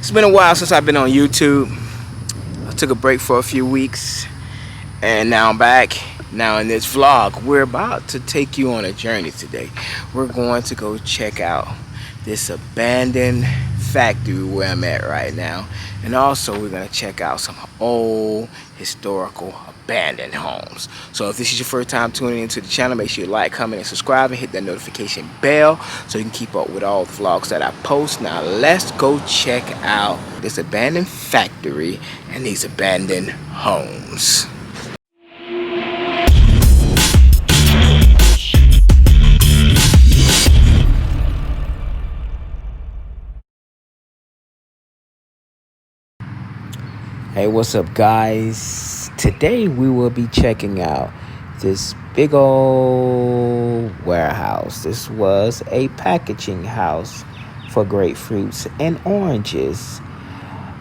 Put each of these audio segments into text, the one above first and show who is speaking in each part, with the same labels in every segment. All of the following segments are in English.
Speaker 1: It's been a while since I've been on YouTube. I took a break for a few weeks and now I'm back. Now, in this vlog, we're about to take you on a journey today. We're going to go check out this abandoned factory where I'm at right now. And also, we're going to check out some old historical abandoned homes. So if this is your first time tuning into the channel, make sure you like, comment, and subscribe, and hit that notification bell so you can keep up with all the vlogs that I post. Now let's go check out this abandoned factory and these abandoned homes. Hey, what's up, guys? Today we will be checking out this big old warehouse. This was a packaging house for grapefruits and oranges.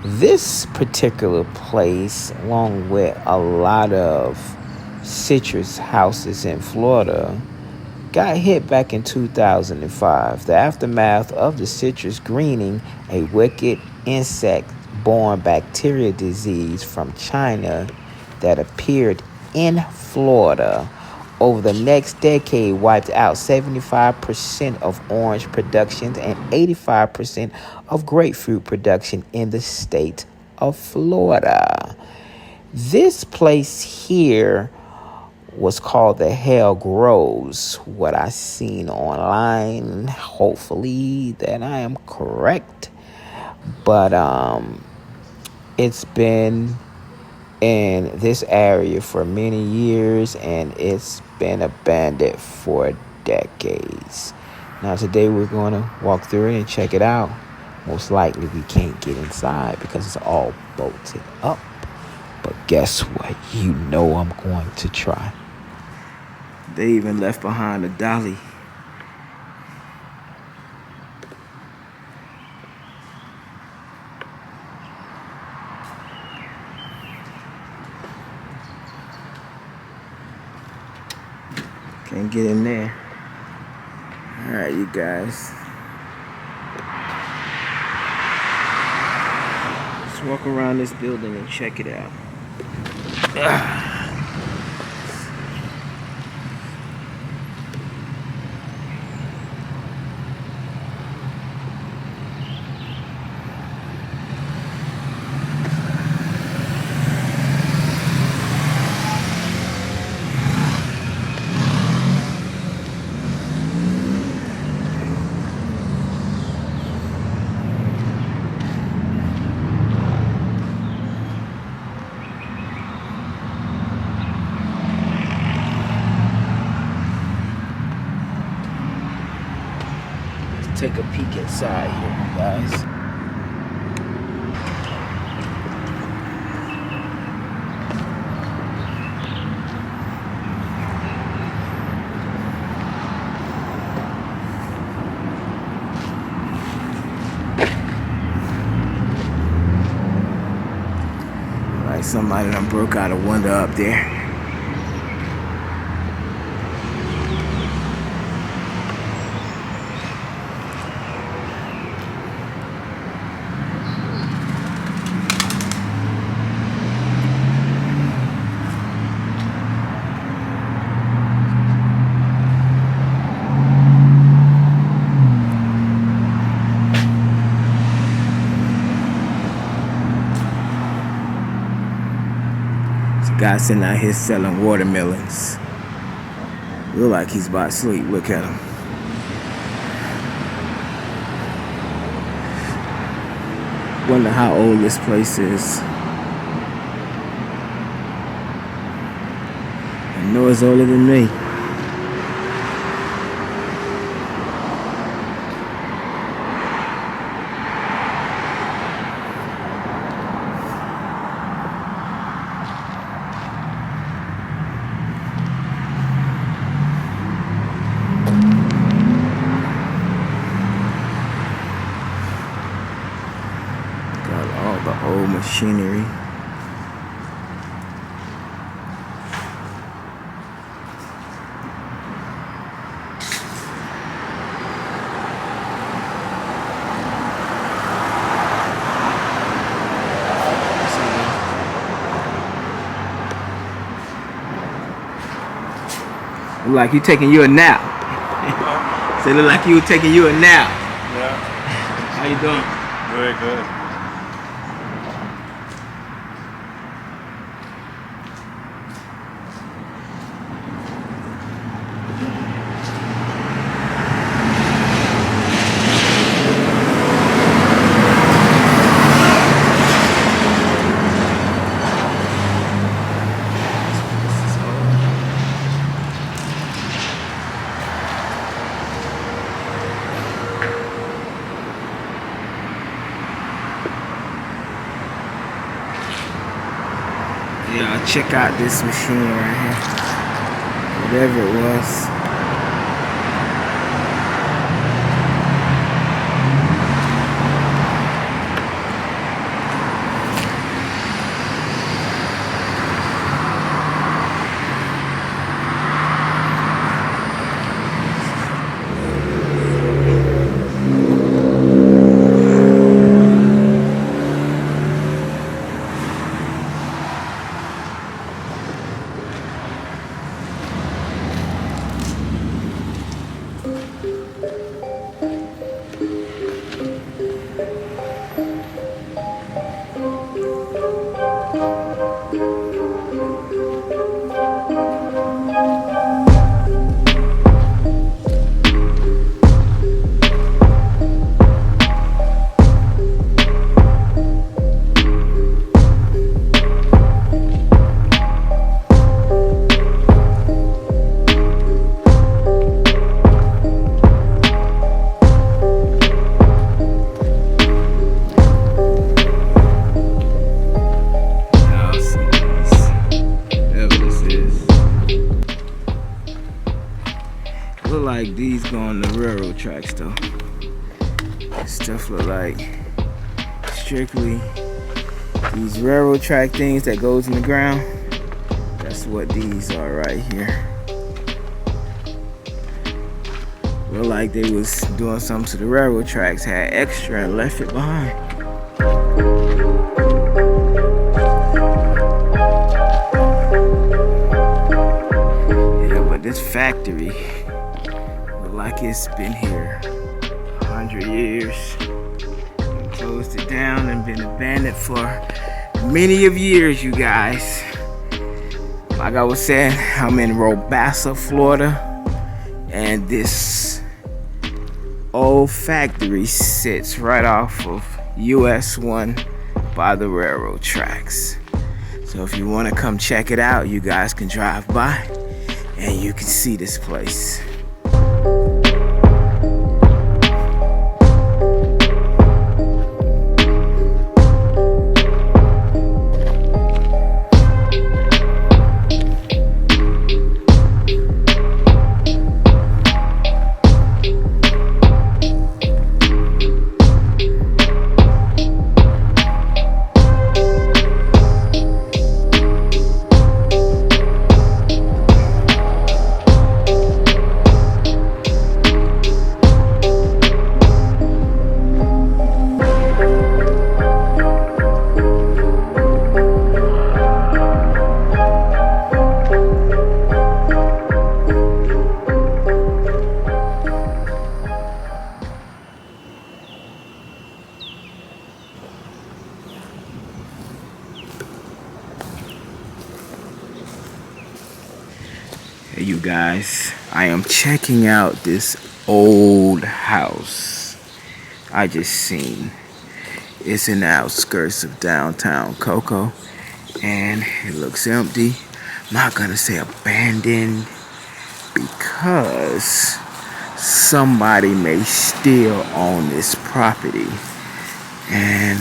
Speaker 1: This particular place, along with a lot of citrus houses in Florida, got hit back in 2005. The aftermath of the citrus greening, a wicked insect-borne bacteria disease from China that appeared in Florida over the next decade, wiped out 75% of orange production and 85% of grapefruit production in the state of Florida. This place here was called the Hell Grows. What I seen online, hopefully that I am correct, but it's been in this area for many years and it's been abandoned for decades. Now today we're going to walk through it and check it out. Most likely we can't get inside because it's all bolted up, but guess what? You know I'm going to try. They even left behind a dolly. Can't get in there. All right, you guys. Let's walk around this building and check it out. Take a peek inside here, guys. Like somebody done broke out a window up there. Guy sitting out here selling watermelons. Look like he's about to sleep. Look at him. Wonder how old this place is. I know it's older than me. The old machinery. Look like you taking you a nap. So it look like you were taking you a nap.
Speaker 2: Yeah.
Speaker 1: How you doing?
Speaker 2: Very good.
Speaker 1: Yeah, check out this machine right here. Whatever it was. Look like these go on the railroad tracks though. This stuff look like strictly these railroad track things that goes in the ground. That's what these are right here. Look like they was doing something to the railroad tracks, had extra and left it behind. Yeah, but this factory look like it's been here 100 years. And closed it down and been abandoned for many of years, you guys. Like I was saying, I'm in Robassa, Florida, and this old factory sits right off of US 1 by the railroad tracks. So if you want to come check it out, you guys can drive by and you can see this place. Hey you guys, I am checking out this old house I just seen. It's in the outskirts of downtown Cocoa and it looks empty. I'm not gonna say abandoned because somebody may still own this property and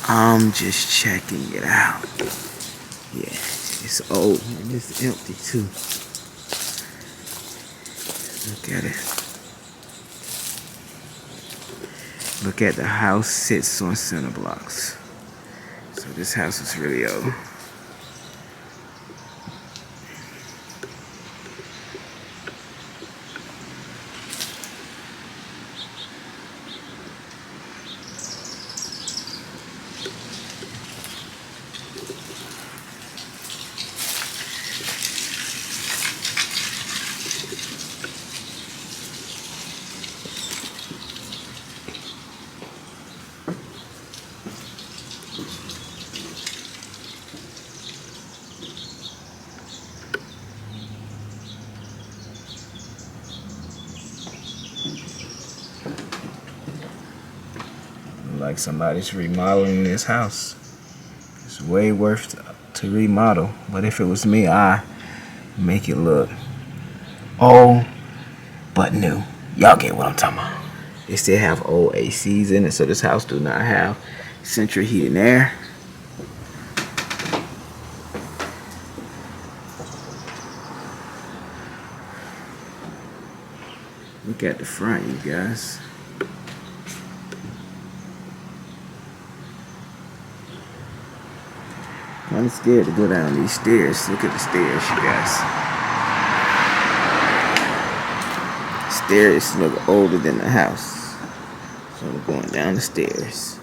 Speaker 1: I'm just checking it out. Yeah, it's old and it's empty too. Look at it. Look at the house sits on center blocks. So this house is really old. like somebody's remodeling this house. It's way worth to remodel. But if it was me, I make it look old but new. Y'all get what I'm talking about. They still have old ACs in it, so this house do not have central heat and air. Look at the front, you guys. I'm scared to go down these stairs. Look at the stairs, you guys. Stairs look older than the house. So we're going down the stairs.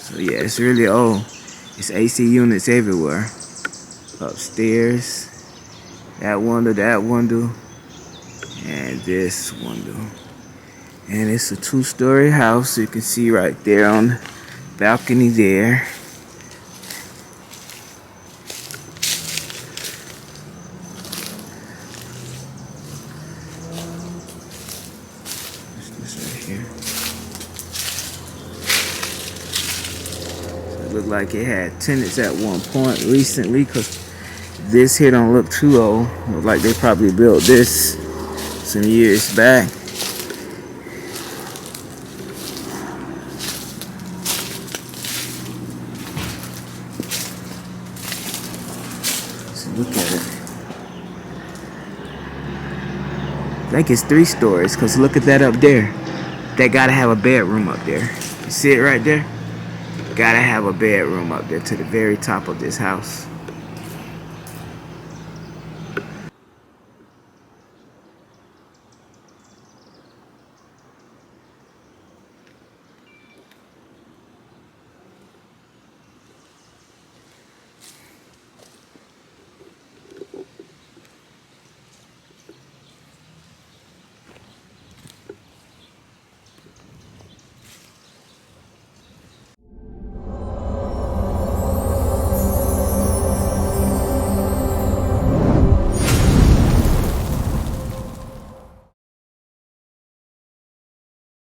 Speaker 1: So yeah, it's really old. It's AC units everywhere. Upstairs. That window. And this window. And it's a 2-story house. You can see right there on the balcony there. This right here. So it looked like it had tenants at one point recently, because this here don't look too old. Look like they probably built this some years back. Look at it. I think it's 3 stories, because look at that up there. That gotta have a bedroom up there. You see it right there? Gotta have a bedroom up there to the very top of this house.